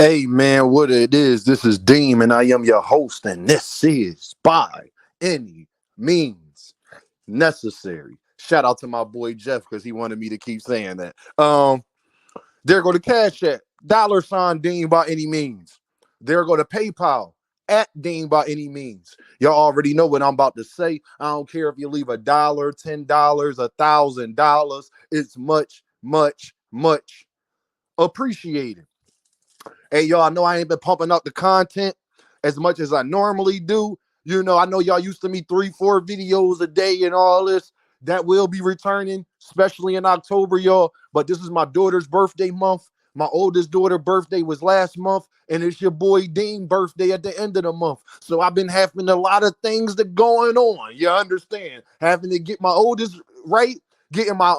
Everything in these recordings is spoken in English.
Hey man, what it is? This is Deem, and I am your host, and this is by any means necessary. Shout out to my boy Jeff because he wanted me to keep saying that. There go to Cash App, $ Deem by any means. There go to PayPal at Deem by any means. Y'all already know what I'm about to say. I don't care if you leave $1, $10, $1,000. It's much appreciated. Hey, y'all, I know I ain't been pumping out the content as much as I normally do. I know y'all used to me 3-4 videos a day and all this. That will be returning, especially in October, y'all. But this is my daughter's birthday month. My oldest daughter's birthday was last month, and it's your boy Dean's birthday at the end of the month. So I've been having a lot of things that going on. You understand? Having to get my oldest right, getting my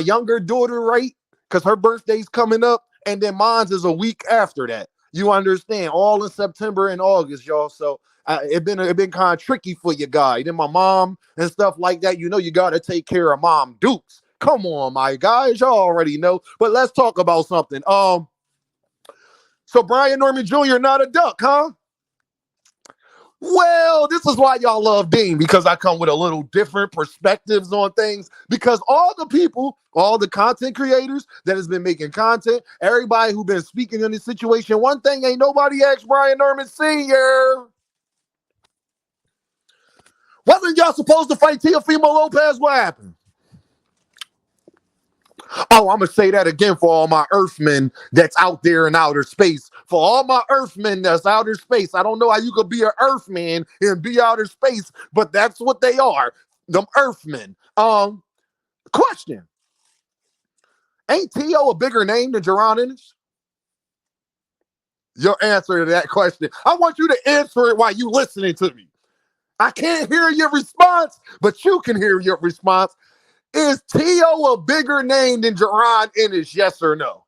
younger daughter right, because her birthday's coming up, and then mine's is a week after that. You understand? All in September and August, y'all. So it been kind of tricky for you guys. Then my mom and stuff like that. You got to take care of Mom Dukes. Come on, my guys. Y'all already know. But let's talk about something. So Brian Norman Jr. not a duck, huh? Well, this is why y'all love Dean, because I come with a little different perspectives on things. Because all the people, all the content creators that has been making content, everybody who been speaking in this situation, one thing ain't nobody asked Brian Norman Sr. Wasn't y'all supposed to fight Teofimolopez? What happened? Oh, I'm going to say that again for all my Earthmen that's out there in outer space. For all my Earthmen that's outer space. I don't know how you could be an Earthman and be outer space, but that's what they are. Them Earthmen. Question. Ain't Tio a bigger name than jaronennis? Your answer to that question. I want you to answer it while you listening to me. I can't hear your response, but you can hear your response. Is Tio a bigger name than jaronennis? Yes or no?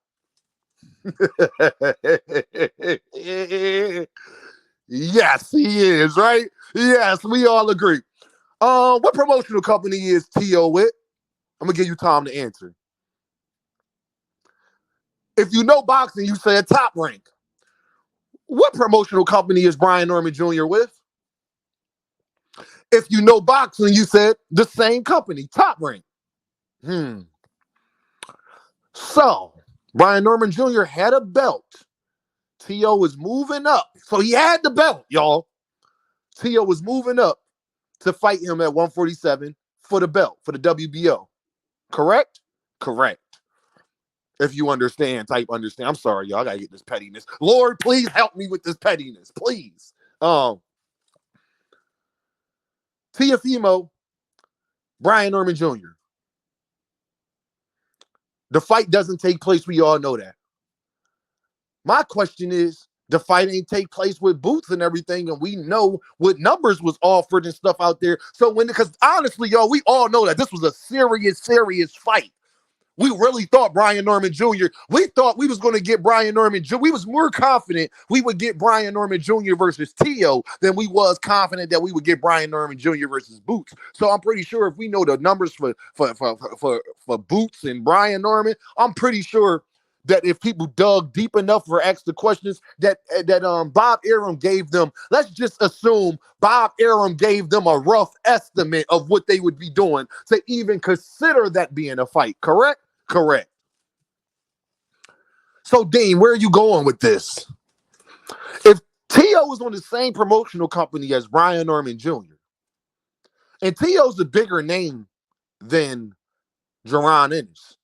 Yes, he is, right? Yes, we all agree. What promotional company is Tio with? I'm gonna give you time to answer. If you know boxing, you say a Top Rank. What promotional company is Brian Norman Jr. with? If you know boxing, you said the same company, Top Rank. So, Brian Norman Jr. had a belt. Tio was moving up. So he had the belt, y'all. Tio was moving up to fight him at 147 for the belt, for the WBO. Correct? Correct. If you understand, type understand. I'm sorry, y'all. I gotta get this pettiness. Lord, please help me with this pettiness. Please. Teofimo, Brian Norman Jr. The fight doesn't take place. We all know that. My question is, the fight ain't take place with boots and everything, and we know what numbers was offered and stuff out there. So because honestly, y'all, we all know that this was a serious fight. We really thought Brian Norman Jr. We thought we was going to get Brian Norman Jr. We was more confident we would get Brian Norman Jr. versus Tio than we was confident that we would get Brian Norman Jr. versus Boots. So I'm pretty sure if we know the numbers for Boots and Brian Norman, I'm pretty sure that if people dug deep enough or asked the questions that Bob Arum gave them, let's just assume Bob Arum gave them a rough estimate of what they would be doing to even consider that being a fight. Correct? Correct. So, Dean, where are you going with this? If Tio was on the same promotional company as Brian Norman Jr., and Tio's a bigger name than jaronennis,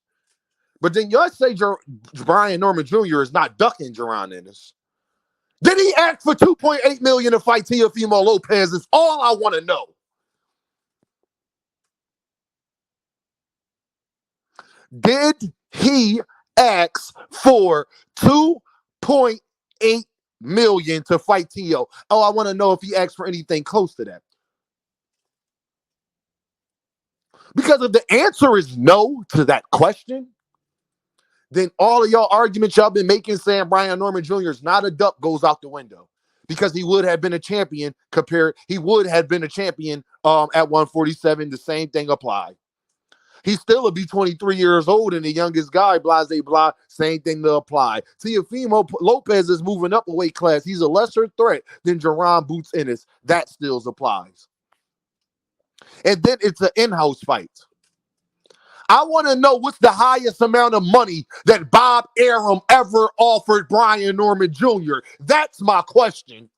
but then y'all say Brian Norman Jr. is not ducking jaronennis. Did he ask for $2.8 million to fight Teofimolopez? Is all I want to know. Did he ask for $2.8 million to fight Tio? Oh, I want to know if he asked for anything close to that. Because if the answer is no to that question, then all of y'all arguments y'all been making saying Brian Norman Jr. is not a duck goes out the window. Because he would have been a champion at 147. The same thing applied. He still will be 23 years old and the youngest guy, blase blah, same thing to apply. Teofimolopez is moving up a weight class. He's a lesser threat than Jaron Boots Ennis. That still applies. And then it's an in-house fight. I want to know what's the highest amount of money that Bob Arum ever offered Brian Norman Jr. That's my question.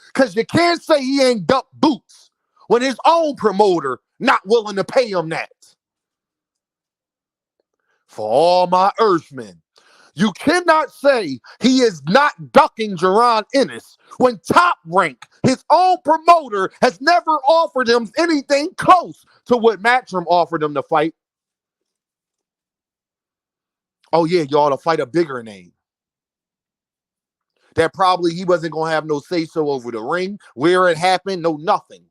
Because you can't say he ain't ducked Boots when his own promoter not willing to pay him that. For all my Earthmen, you cannot say he is not ducking jaronennis when Top Rank, his own promoter, has never offered him anything close to what Matchroom offered him to fight. Oh yeah, y'all, to fight a bigger name. That probably he wasn't going to have no say-so over the ring, where it happened, no nothing.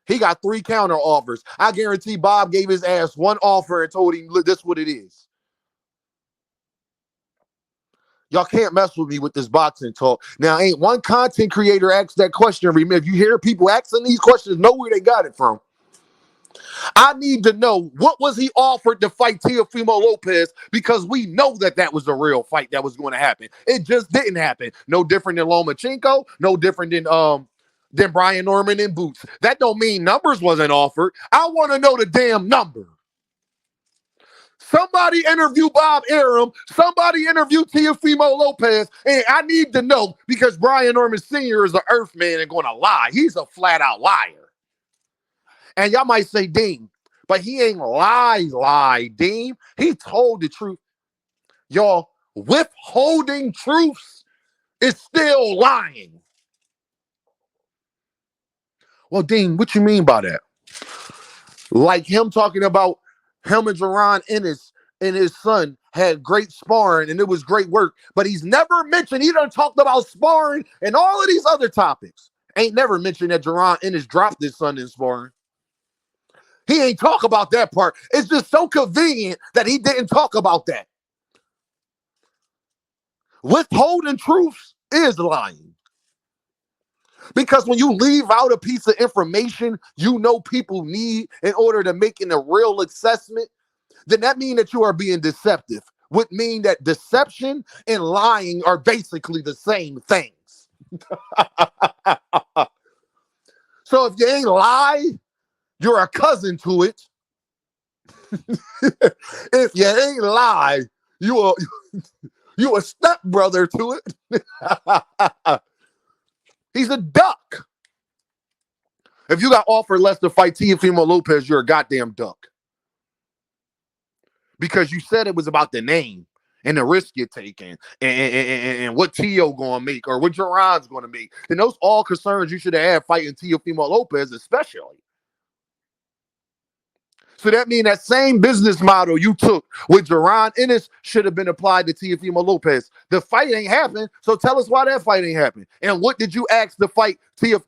He got 3 counter offers. I guarantee Bob gave his ass one offer and told him, look, this is what it is. Y'all can't mess with me with this boxing talk. Now, ain't one content creator asked that question. Remember, if you hear people asking these questions, know where they got it from. I need to know, what was he offered to fight Teofimolopez, because we know that that was a real fight that was going to happen. It just didn't happen. No different than Lomachenko, no different than Brian Norman and Boots. That don't mean numbers wasn't offered. I want to know the damn number. Somebody interview Bob Arum. Somebody interview Teofimolopez. And I need to know, because Brian Norman Sr. is an earthman and going to lie. He's a flat out liar. And y'all might say, Dean, but he ain't lie, Dean. He told the truth. Y'all, withholding truths is still lying. Well, Dean, what you mean by that? Like him talking about him and jaronennis and his son had great sparring and it was great work, but he's never mentioned, he done talked about sparring and all of these other topics. Ain't never mentioned that jaronennis dropped his son in sparring. He ain't talk about that part. It's just so convenient that he didn't talk about that. Withholding truths is lying. Because when you leave out a piece of information you know people need in order to make a real assessment, then that means that you are being deceptive. Would mean that deception and lying are basically the same things. So if you ain't lie, you're a cousin to it. If you ain't lie, you a stepbrother to it. He's a duck. If you got offered less to fight Teofimolopez, you're a goddamn duck. Because you said it was about the name and the risk you're taking and what Teo gonna make or what Jaron's gonna make. And those all concerns you should have had fighting Teofimolopez, especially. So that means that same business model you took with jaronennis should have been applied to Teofimolopez. The fight ain't happened, so tell us why that fight ain't happened. And what did you ask to fight Teofimolopez?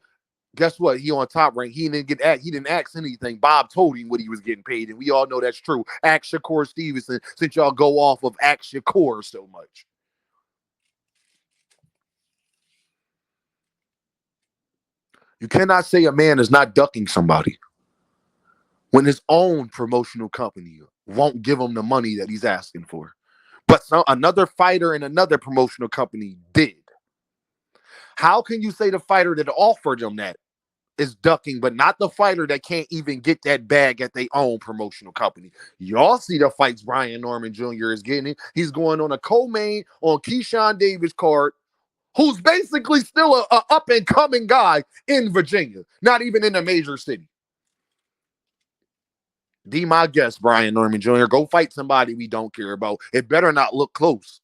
Guess what? He on Top Rank. He didn't ask anything. Bob told him what he was getting paid, and we all know that's true. Ask Shakur Stevenson, since y'all go off of Ask Shakur so much. You cannot say a man is not ducking somebody when his own promotional company won't give him the money that he's asking for. But another fighter in another promotional company did. How can you say the fighter that offered him that is ducking, but not the fighter that can't even get that bag at their own promotional company? Y'all see the fights Brian Norman Jr. is getting. He's going on a co-main on Keyshawn Davis card, who's basically still a up-and-coming guy in Virginia, not even in a major city. Be my guest, Brian Norman Jr. Go fight somebody we don't care about. It better not look close.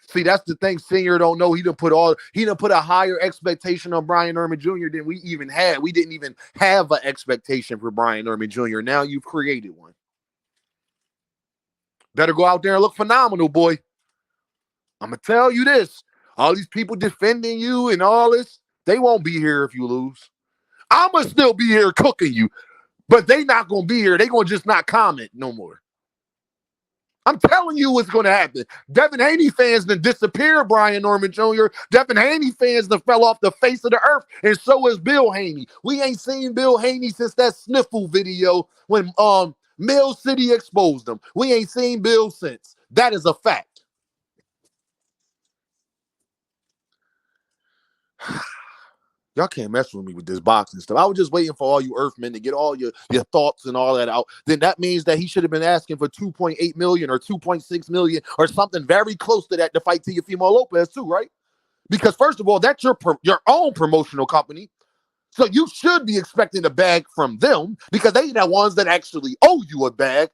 See, that's the thing Senior don't know. He done put a higher expectation on Brian Norman Jr. than we even had. We didn't even have an expectation for Brian Norman Jr. Now you've created one. Better go out there and look phenomenal, boy. I'm going to tell you this. All these people defending you and all this, they won't be here if you lose. I'm going to still be here cooking you, but they not going to be here. They going to just not comment no more. I'm telling you what's going to happen. Devin Haney fans done disappeared, Brian Norman Jr. Devin Haney fans done fell off the face of the earth, and so is Bill Haney. We ain't seen Bill Haney since that sniffle video when Mill City exposed him. We ain't seen Bill since. That is a fact. Y'all can't mess with me with this boxing stuff. I was just waiting for all you Earthmen to get all your thoughts and all that out. Then that means that he should have been asking for 2.8 million or 2.6 million or something very close to that to fight Teofimolopez too, right? Because first of all, that's your own promotional company. So you should be expecting a bag from them because they the ones that actually owe you a bag,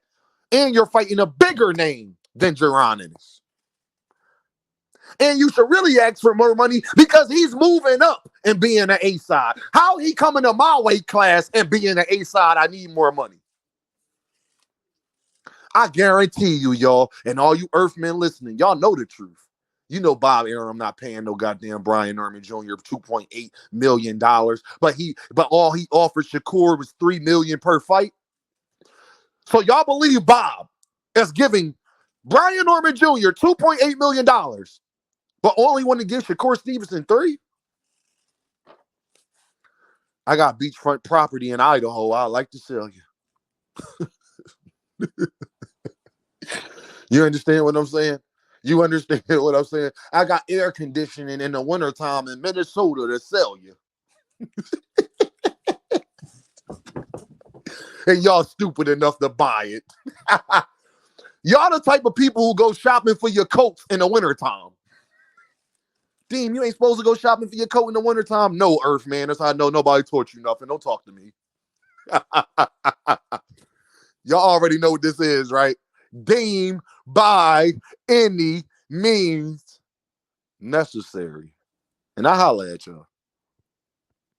and you're fighting a bigger name than jaronennis. And you should really ask for more money because he's moving up and being an A side. How he coming to my weight class and being an A side? I need more money. I guarantee you, y'all, and all you Earthmen listening, y'all know the truth. You know Bob Arum not paying no goddamn Brian Norman Jr. $2.8 million. But all he offered Shakur was $3 million per fight. So y'all believe Bob is giving Brian Norman Jr. $2.8 million, but only want to give Shakur Stevenson 3? I got beachfront property in Idaho. I'd like to sell you. You understand what I'm saying? You understand what I'm saying? I got air conditioning in the wintertime in Minnesota to sell you. And y'all stupid enough to buy it. Y'all the type of people who go shopping for your coats in the wintertime. Dean, you ain't supposed to go shopping for your coat in the wintertime? No, Earth, man. That's how I know nobody taught you nothing. Don't talk to me. Y'all already know what this is, right? Deem by any means necessary. And I holla at y'all.